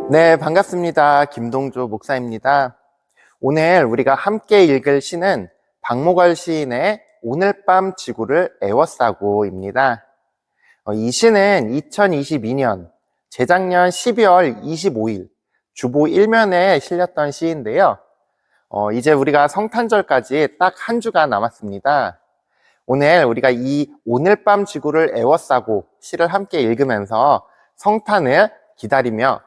네, 반갑습니다. 김동조 목사입니다. 오늘 우리가 함께 읽을 시는 박목월 시인의 오늘 밤 지구를 에워싸고입니다. 이 시는 2022년 재작년 12월 25일 주보 1면에 실렸던 시인데요. 이제 우리가 성탄절까지 딱 한 주가 남았습니다. 오늘 우리가 이 오늘 밤 지구를 에워싸고 시를 함께 읽으면서 성탄을 기다리며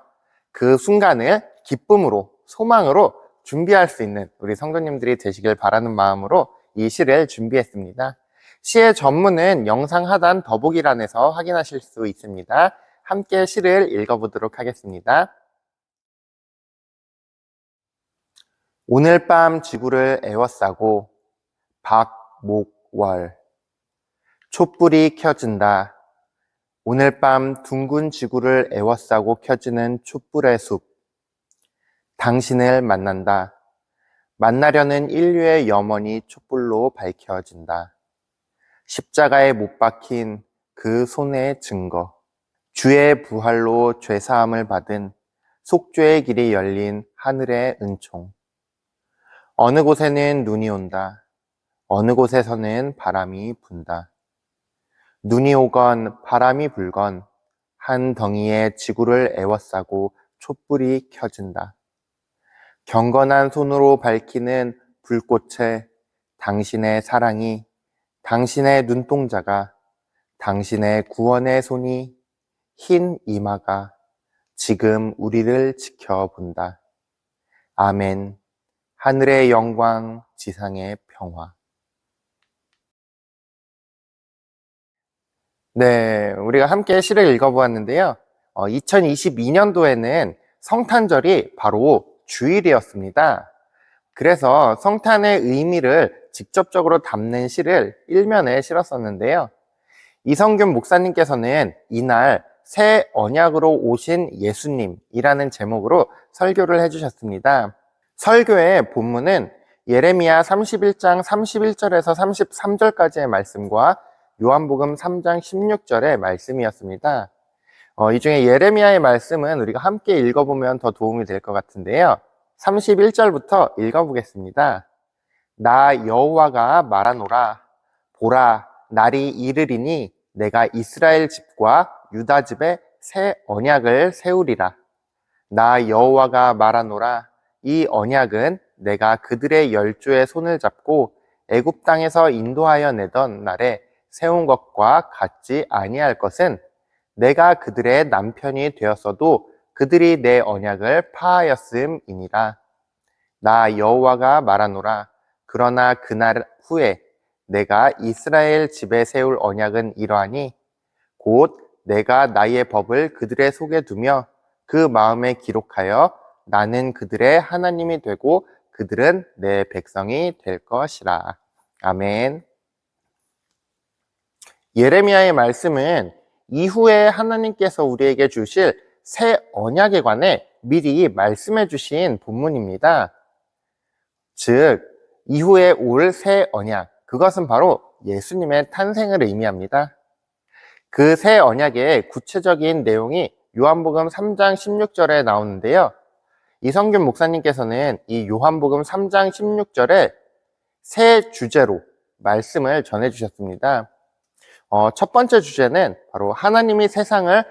그 순간을 기쁨으로, 소망으로 준비할 수 있는 우리 성도님들이 되시길 바라는 마음으로 이 시를 준비했습니다. 시의 전문은 영상 하단 더보기란에서 확인하실 수 있습니다. 함께 시를 읽어보도록 하겠습니다. 오늘 밤 지구를 에워싸고 박목월. 촛불이 켜진다. 오늘 밤 둥근 지구를 에워싸고 켜지는 촛불의 숲. 당신을 만난다. 만나려는 인류의 염원이 촛불로 밝혀진다. 십자가에 못 박힌 그 손의 증거. 주의 부활로 죄사함을 받은 속죄의 길이 열린 하늘의 은총. 어느 곳에는 눈이 온다. 어느 곳에서는 바람이 분다. 눈이 오건 바람이 불건 한 덩이의 지구를 에워싸고 촛불이 켜진다. 경건한 손으로 밝히는 불꽃에 당신의 사랑이, 당신의 눈동자가, 당신의 구원의 손이, 흰 이마가 지금 우리를 지켜본다. 아멘. 하늘의 영광, 지상의 평화. 네, 우리가 함께 시를 읽어보았는데요. 2022년도에는 성탄절이 바로 주일이었습니다. 그래서 성탄의 의미를 직접적으로 담는 시를 일면에 실었었는데요. 이성균 목사님께서는 이날 새 언약으로 오신 예수님이라는 제목으로 설교를 해주셨습니다. 설교의 본문은 예레미야 31장 31절에서 33절까지의 말씀과 요한복음 3장 16절의 말씀이었습니다. 이 중에 예레미야의 말씀은 우리가 함께 읽어보면 더 도움이 될 것 같은데요. 31절부터 읽어보겠습니다. 나 여호와가 말하노라. 보라, 날이 이르리니 내가 이스라엘 집과 유다 집에 새 언약을 세우리라. 나 여호와가 말하노라. 이 언약은 내가 그들의 열조의 손을 잡고 애굽 땅에서 인도하여 내던 날에 세운 것과 같지 아니할 것은 내가 그들의 남편이 되었어도 그들이 내 언약을 파하였음이니라. 나 여호와가 말하노라. 그러나 그날 후에 내가 이스라엘 집에 세울 언약은 이러하니 곧 내가 나의 법을 그들의 속에 두며 그 마음에 기록하여 나는 그들의 하나님이 되고 그들은 내 백성이 될 것이라. 아멘. 예레미야의 말씀은 이후에 하나님께서 우리에게 주실 새 언약에 관해 미리 말씀해 주신 본문입니다. 즉, 이후에 올 새 언약, 그것은 바로 예수님의 탄생을 의미합니다. 그 새 언약의 구체적인 내용이 요한복음 3장 16절에 나오는데요. 이성균 목사님께서는 이 요한복음 3장 16절에 새 주제로 말씀을 전해주셨습니다. 첫 번째 주제는 바로 하나님이 세상을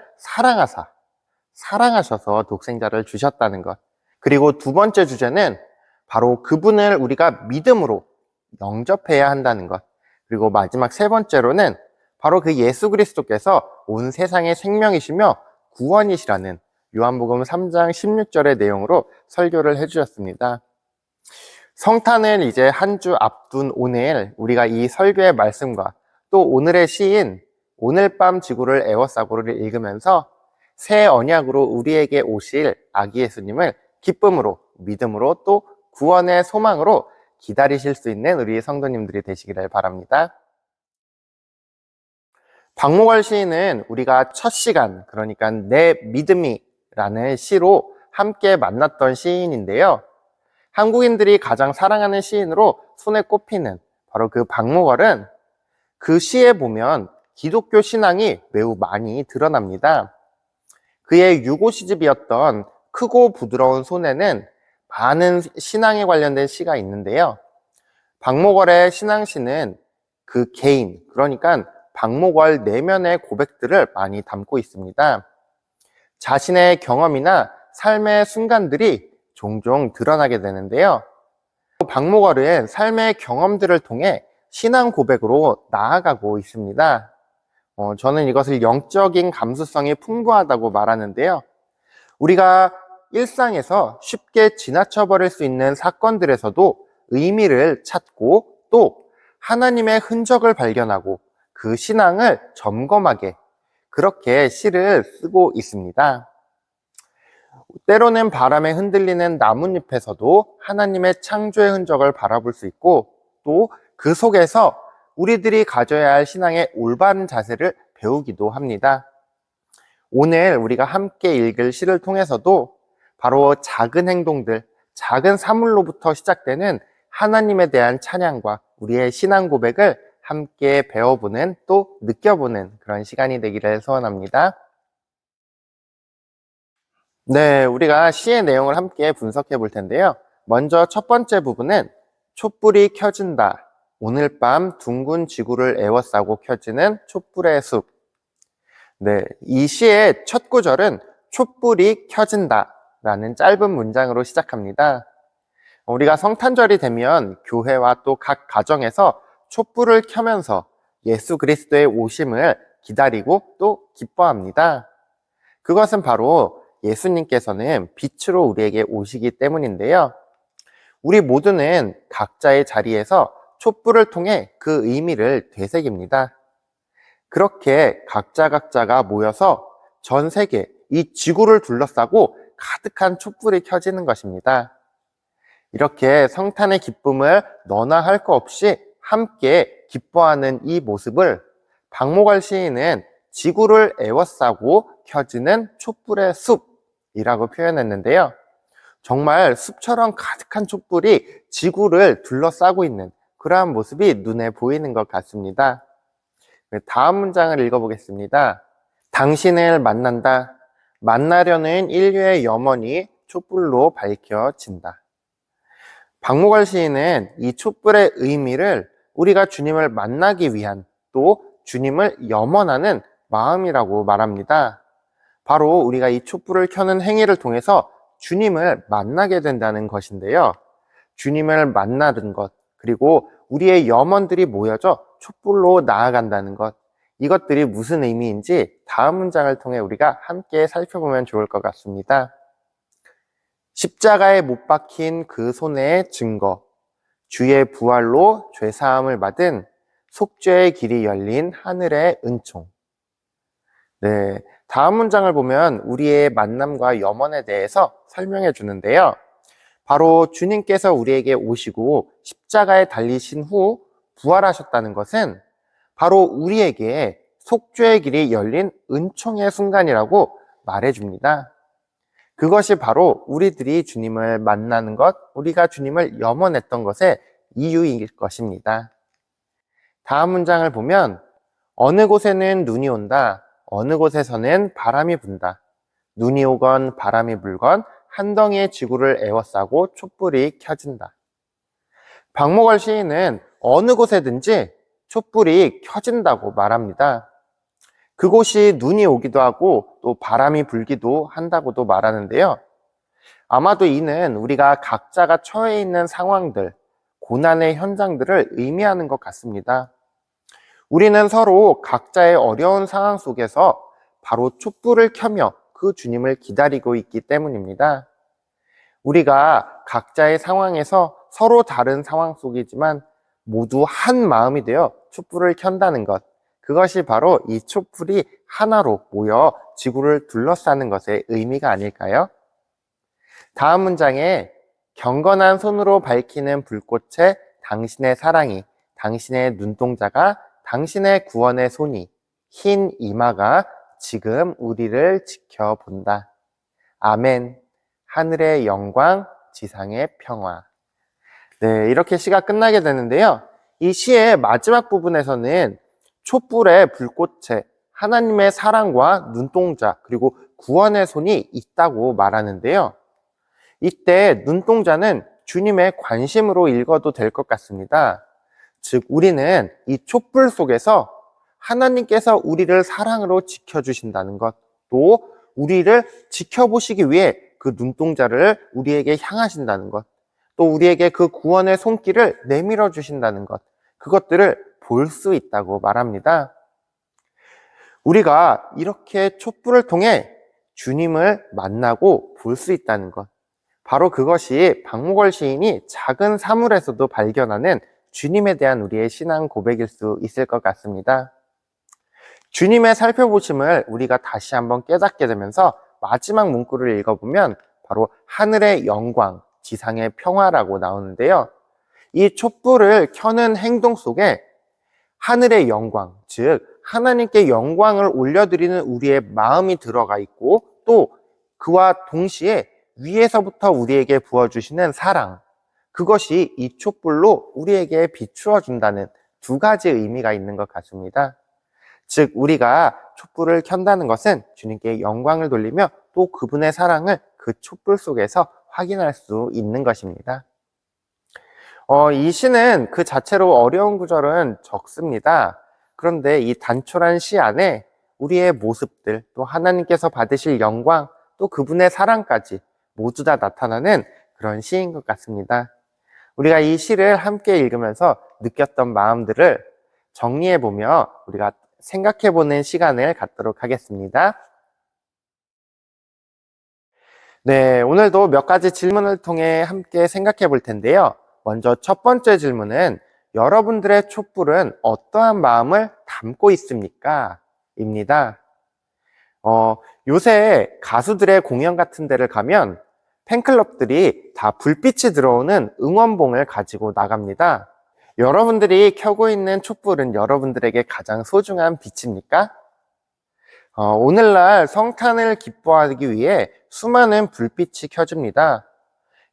사랑하셔서 독생자를 주셨다는 것. 그리고 두 번째 주제는 바로 그분을 우리가 믿음으로 영접해야 한다는 것. 그리고 마지막 세 번째로는 바로 그 예수 그리스도께서 온 세상의 생명이시며 구원이시라는 요한복음 3장 16절의 내용으로 설교를 해주셨습니다. 성탄을 이제 한 주 앞둔 오늘 우리가 이 설교의 말씀과 또 오늘의 시인 오늘 밤 지구를 에워싸고를 읽으면서 새 언약으로 우리에게 오실 아기 예수님을 기쁨으로, 믿음으로 또 구원의 소망으로 기다리실 수 있는 우리 성도님들이 되시기를 바랍니다. 박목월 시인은 우리가 첫 시간, 그러니까 내 믿음이라는 시로 함께 만났던 시인인데요. 한국인들이 가장 사랑하는 시인으로 손에 꼽히는 바로 그 박목월은 그 시에 보면 기독교 신앙이 매우 많이 드러납니다. 그의 유고 시집이었던 크고 부드러운 손에는 많은 신앙에 관련된 시가 있는데요. 박목월의 신앙시는 그 개인, 그러니까 박목월 내면의 고백들을 많이 담고 있습니다. 자신의 경험이나 삶의 순간들이 종종 드러나게 되는데요. 박목월은 삶의 경험들을 통해 신앙 고백으로 나아가고 있습니다. 저는 이것을 영적인 감수성이 풍부하다고 말하는데요. 우리가 일상에서 쉽게 지나쳐버릴 수 있는 사건들에서도 의미를 찾고 또 하나님의 흔적을 발견하고 그 신앙을 점검하게 그렇게 시를 쓰고 있습니다. 때로는 바람에 흔들리는 나뭇잎에서도 하나님의 창조의 흔적을 바라볼 수 있고 또 그 속에서 우리들이 가져야 할 신앙의 올바른 자세를 배우기도 합니다. 오늘 우리가 함께 읽을 시를 통해서도 바로 작은 행동들, 작은 사물로부터 시작되는 하나님에 대한 찬양과 우리의 신앙 고백을 함께 배워보는 또 느껴보는 그런 시간이 되기를 소원합니다. 네, 우리가 시의 내용을 함께 분석해 볼 텐데요. 먼저 첫 번째 부분은 촛불이 켜진다. 오늘 밤 둥근 지구를 에워싸고 켜지는 촛불의 숲. 네, 이 시의 첫 구절은 촛불이 켜진다 라는 짧은 문장으로 시작합니다. 우리가 성탄절이 되면 교회와 또 각 가정에서 촛불을 켜면서 예수 그리스도의 오심을 기다리고 또 기뻐합니다. 그것은 바로 예수님께서는 빛으로 우리에게 오시기 때문인데요. 우리 모두는 각자의 자리에서 촛불을 통해 그 의미를 되새깁니다. 그렇게 각자가 모여서 전 세계 이 지구를 둘러싸고 가득한 촛불이 켜지는 것입니다. 이렇게 성탄의 기쁨을 너나 할 것 없이 함께 기뻐하는 이 모습을 박목월 시인은 지구를 에워싸고 켜지는 촛불의 숲이라고 표현했는데요. 정말 숲처럼 가득한 촛불이 지구를 둘러싸고 있는 그러한 모습이 눈에 보이는 것 같습니다. 다음 문장을 읽어보겠습니다. 당신을 만난다. 만나려는 인류의 염원이 촛불로 밝혀진다. 박목월 시인은 이 촛불의 의미를 우리가 주님을 만나기 위한 또 주님을 염원하는 마음이라고 말합니다. 바로 우리가 이 촛불을 켜는 행위를 통해서 주님을 만나게 된다는 것인데요. 주님을 만나는 것, 그리고 우리의 염원들이 모여져 촛불로 나아간다는 것, 이것들이 무슨 의미인지 다음 문장을 통해 우리가 함께 살펴보면 좋을 것 같습니다. 십자가에 못 박힌 그 손의 증거, 주의 부활로 죄사함을 받은 속죄의 길이 열린 하늘의 은총. 네, 다음 문장을 보면 우리의 만남과 염원에 대해서 설명해 주는데요. 바로 주님께서 우리에게 오시고 십자가에 달리신 후 부활하셨다는 것은 바로 우리에게 속죄의 길이 열린 은총의 순간이라고 말해줍니다. 그것이 바로 우리들이 주님을 만나는 것, 우리가 주님을 염원했던 것의 이유일 것입니다. 다음 문장을 보면 어느 곳에는 눈이 온다. 어느 곳에서는 바람이 분다. 눈이 오건 바람이 불건 한 덩이의 지구를 에워싸고 촛불이 켜진다. 박목월 시인은 어느 곳에든지 촛불이 켜진다고 말합니다. 그곳이 눈이 오기도 하고 또 바람이 불기도 한다고도 말하는데요. 아마도 이는 우리가 각자가 처해 있는 상황들, 고난의 현장들을 의미하는 것 같습니다. 우리는 서로 각자의 어려운 상황 속에서 바로 촛불을 켜며 그 주님을 기다리고 있기 때문입니다. 우리가 각자의 상황에서 서로 다른 상황 속이지만 모두 한 마음이 되어 촛불을 켠다는 것, 그것이 바로 이 촛불이 하나로 모여 지구를 둘러싸는 것의 의미가 아닐까요? 다음 문장에 경건한 손으로 밝히는 불꽃에 당신의 사랑이, 당신의 눈동자가, 당신의 구원의 손이, 흰 이마가 지금 우리를 지켜본다. 아멘. 하늘의 영광, 지상의 평화. 네, 이렇게 시가 끝나게 되는데요. 이 시의 마지막 부분에서는 촛불의 불꽃에 하나님의 사랑과 눈동자 그리고 구원의 손이 있다고 말하는데요. 이때 눈동자는 주님의 관심으로 읽어도 될 것 같습니다. 즉 우리는 이 촛불 속에서 하나님께서 우리를 사랑으로 지켜주신다는 것, 또 우리를 지켜보시기 위해 그 눈동자를 우리에게 향하신다는 것, 또 우리에게 그 구원의 손길을 내밀어 주신다는 것, 그것들을 볼 수 있다고 말합니다. 우리가 이렇게 촛불을 통해 주님을 만나고 볼 수 있다는 것, 바로 그것이 박목월 시인이 작은 사물에서도 발견하는 주님에 대한 우리의 신앙 고백일 수 있을 것 같습니다. 주님의 살펴보심을 우리가 다시 한번 깨닫게 되면서 마지막 문구를 읽어보면 바로 하늘의 영광, 지상의 평화라고 나오는데요. 이 촛불을 켜는 행동 속에 하늘의 영광, 즉 하나님께 영광을 올려드리는 우리의 마음이 들어가 있고, 또 그와 동시에 위에서부터 우리에게 부어주시는 사랑, 그것이 이 촛불로 우리에게 비추어 준다는 두 가지 의미가 있는 것 같습니다. 즉 우리가 촛불을 켠다는 것은 주님께 영광을 돌리며 또 그분의 사랑을 그 촛불 속에서 확인할 수 있는 것입니다. 이 시는 그 자체로 어려운 구절은 적습니다. 그런데 이 단촐한 시 안에 우리의 모습들, 또 하나님께서 받으실 영광, 또 그분의 사랑까지 모두 다 나타나는 그런 시인 것 같습니다. 우리가 이 시를 함께 읽으면서 느꼈던 마음들을 정리해보며 우리가 생각해보는 시간을 갖도록 하겠습니다. 네, 오늘도 몇 가지 질문을 통해 함께 생각해 볼 텐데요. 먼저 첫 번째 질문은 여러분들의 촛불은 어떠한 마음을 담고 있습니까? 입니다. 요새 가수들의 공연 같은 데를 가면 팬클럽들이 다 불빛이 들어오는 응원봉을 가지고 나갑니다. 여러분들이 켜고 있는 촛불은 여러분들에게 가장 소중한 빛입니까? 오늘날 성탄을 기뻐하기 위해 수많은 불빛이 켜집니다.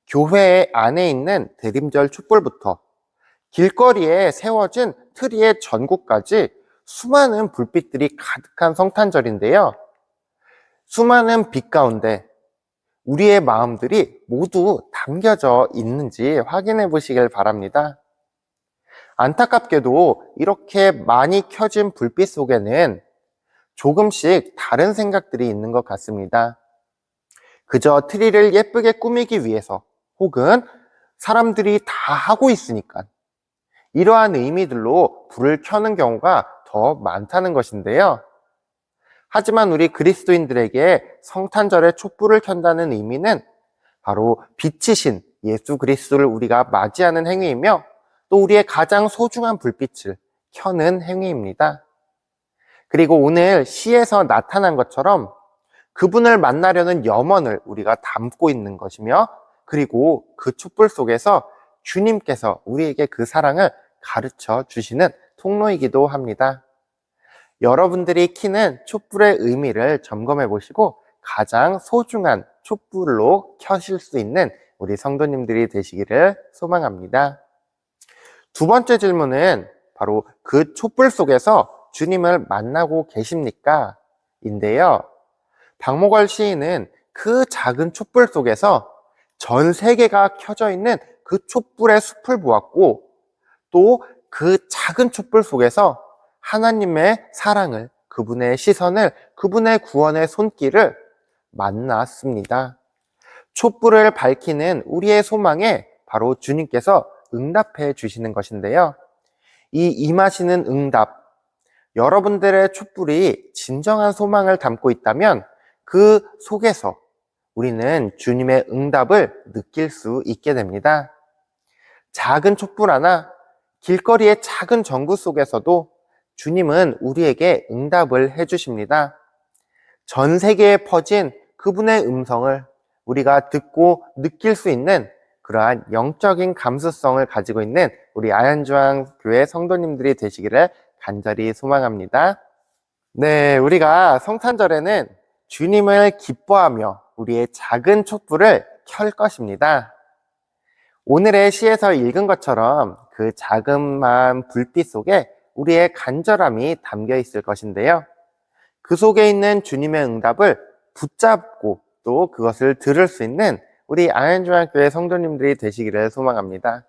교회 안에 있는 대림절 촛불부터 길거리에 세워진 트리의 전구까지 수많은 불빛들이 가득한 성탄절인데요. 수많은 빛 가운데 우리의 마음들이 모두 담겨져 있는지 확인해 보시길 바랍니다. 안타깝게도 이렇게 많이 켜진 불빛 속에는 조금씩 다른 생각들이 있는 것 같습니다. 그저 트리를 예쁘게 꾸미기 위해서, 혹은 사람들이 다 하고 있으니까 이러한 의미들로 불을 켜는 경우가 더 많다는 것인데요. 하지만 우리 그리스도인들에게 성탄절에 촛불을 켠다는 의미는 바로 빛이신 예수 그리스도를 우리가 맞이하는 행위이며, 또 우리의 가장 소중한 불빛을 켜는 행위입니다. 그리고 오늘 시에서 나타난 것처럼 그분을 만나려는 염원을 우리가 담고 있는 것이며, 그리고 그 촛불 속에서 주님께서 우리에게 그 사랑을 가르쳐 주시는 통로이기도 합니다. 여러분들이 켜는 촛불의 의미를 점검해 보시고 가장 소중한 촛불로 켜실 수 있는 우리 성도님들이 되시기를 소망합니다. 두 번째 질문은 바로 그 촛불 속에서 주님을 만나고 계십니까? 인데요. 박목월 시인은 그 작은 촛불 속에서 전 세계가 켜져 있는 그 촛불의 숲을 보았고, 또 그 작은 촛불 속에서 하나님의 사랑을, 그분의 시선을, 그분의 구원의 손길을 만났습니다. 촛불을 밝히는 우리의 소망에 바로 주님께서 응답해 주시는 것인데요. 이 임하시는 응답, 여러분들의 촛불이 진정한 소망을 담고 있다면 그 속에서 우리는 주님의 응답을 느낄 수 있게 됩니다. 작은 촛불 하나, 길거리의 작은 전구 속에서도 주님은 우리에게 응답을 해주십니다. 전 세계에 퍼진 그분의 음성을 우리가 듣고 느낄 수 있는 그러한 영적인 감수성을 가지고 있는 우리 아현주왕교회 성도님들이 되시기를 간절히 소망합니다. 네, 우리가 성탄절에는 주님을 기뻐하며 우리의 작은 촛불을 켤 것입니다. 오늘의 시에서 읽은 것처럼 그 자그마한 불빛 속에 우리의 간절함이 담겨 있을 것인데요. 그 속에 있는 주님의 응답을 붙잡고 또 그것을 들을 수 있는 우리 아현중학교의 성도님들이 되시기를 소망합니다.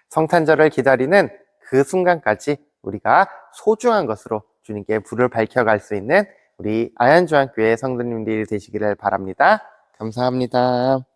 성탄절을 기다리는 그 순간까지 우리가 소중한 것으로 주님께 불을 밝혀갈 수 있는 우리 아현중학교의 성도님들이 되시기를 바랍니다. 감사합니다.